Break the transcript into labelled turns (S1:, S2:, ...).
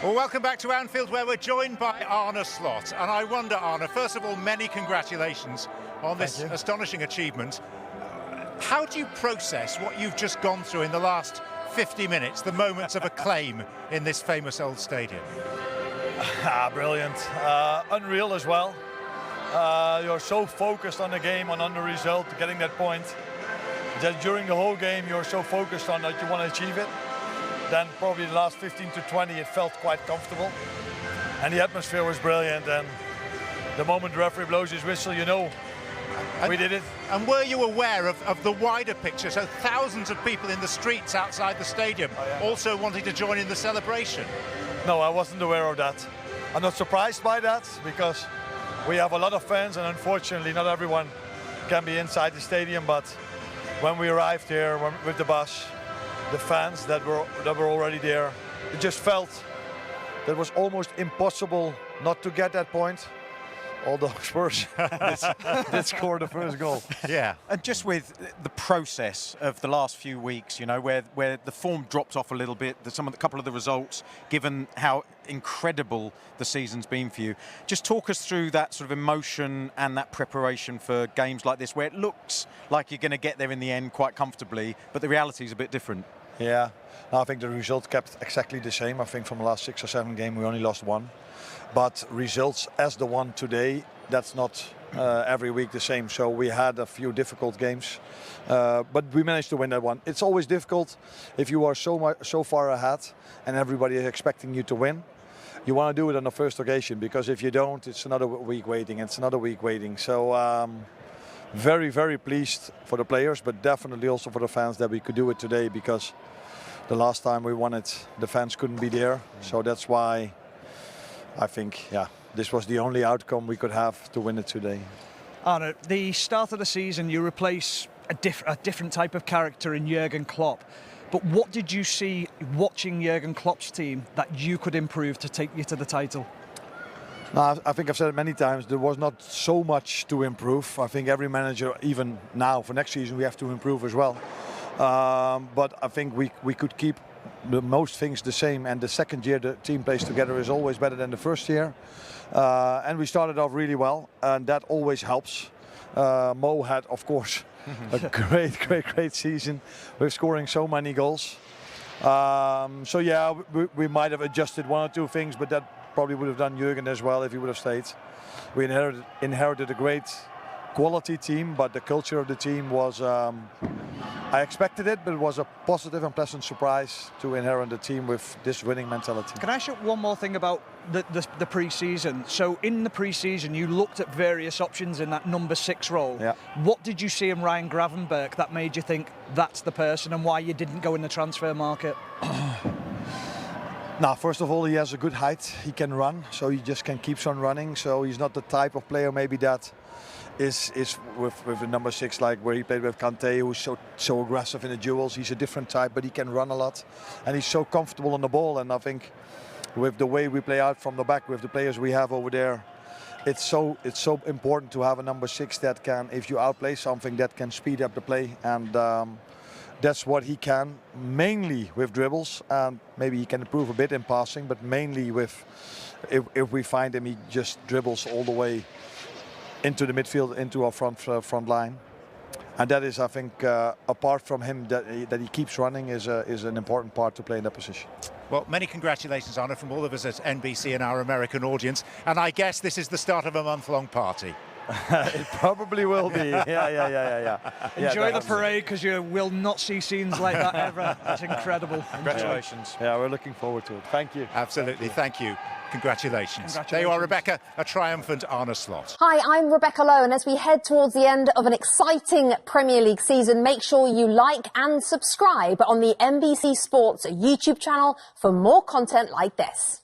S1: Well, welcome back to Anfield, where we're joined by Arne Slot. And I wonder, Arne, first of all, many congratulations on this astonishing achievement. How do you process what you've just gone through in the last 50 minutes, the moments of acclaim in this famous old stadium?
S2: Brilliant. Unreal as well. You're so focused on the game and on the result, getting that point, that during the whole game you're so focused on that you want to achieve it. Then probably the last 15 to 20 it felt quite comfortable. And the atmosphere was brilliant, and the moment the referee blows his whistle, you know, we did it.
S1: And were you aware of the wider picture? So thousands of people in the streets outside the stadium also wanting to join in the celebration.
S2: No, I wasn't aware of that. I'm not surprised by that, because we have a lot of fans, and unfortunately not everyone can be inside the stadium. But when we arrived here with the bus, the fans that were already there, it just felt that it was almost impossible not to get that point. Although Spurs did score the first goal.
S3: Yeah. And just with the process of the last few weeks, you know, where the form dropped off a little bit, a couple of the results, given how incredible the season's been for you. Just talk us through that sort of emotion and that preparation for games like this, where it looks like you're going to get there in the end quite comfortably, but the reality is a bit different.
S2: Yeah, I think the result kept exactly the same. I think from the last 6 or 7 games we only lost one. But results as the one today, that's not every week the same. So we had a few difficult games, but we managed to win that one. It's always difficult if you are so far ahead and everybody is expecting you to win. You want to do it on the first occasion, because if you don't, it's another week waiting. It's another week waiting. So very, very pleased for the players, but definitely also for the fans that we could do it today, because the last time we won it, the fans couldn't be there. So that's why I think, this was the only outcome we could have to win it today.
S4: Arne, the start of the season, you replace a different type of character in Jurgen Klopp. But what did you see watching Jurgen Klopp's team that you could improve to take you to the title?
S2: No, I think I've said it many times, there was not so much to improve. I think every manager, even now for next season, we have to improve as well. But I think we could keep the most things the same, and the second year the team plays together is always better than the first year. And we started off really well, and that always helps. Mo had, of course, a great season with scoring so many goals. So yeah, we might have adjusted one or two things, but that probably would have done Jurgen as well if he would have stayed. We inherited a great quality team, but the culture of the team was, I expected it, but it was a positive and pleasant surprise to inherit the team with this winning mentality.
S4: Can I ask you one more thing about the pre-season? So in the pre-season, you looked at various options in that number 6 role.
S2: Yeah.
S4: What did you see in Ryan Gravenberch that made you think that's the person, and why you didn't go in the transfer market?
S2: Now, first of all, he has a good height. He can run, so he just keeps on running. So he's not the type of player maybe that is with the number 6, like where he played with Kante, who's so aggressive in the duels. He's a different type, but he can run a lot, and he's so comfortable on the ball. And I think with the way we play out from the back, with the players we have over there, it's so important to have a number 6 that can, if you outplay something, that can speed up the play. And that's what he can, mainly with dribbles, and maybe he can improve a bit in passing, but mainly with, if we find him, he just dribbles all the way into the midfield, into our front line. And that is, I think, apart from him, that he keeps running is an important part to play in that position.
S1: Well, many congratulations, Arne, from all of us at NBC and our American audience. And I guess this is the start of a month-long party.
S2: It probably will be. Yeah.
S4: Enjoy the parade, because you will not see scenes like that ever. That's incredible.
S3: Congratulations.
S2: Yeah, we're looking forward to it. Thank you.
S1: Absolutely, thank you. Congratulations. There you are, Rebecca, a triumphant Arne Slot.
S5: Hi, I'm Rebecca Lowe, and as we head towards the end of an exciting Premier League season, make sure you like and subscribe on the NBC Sports YouTube channel for more content like this.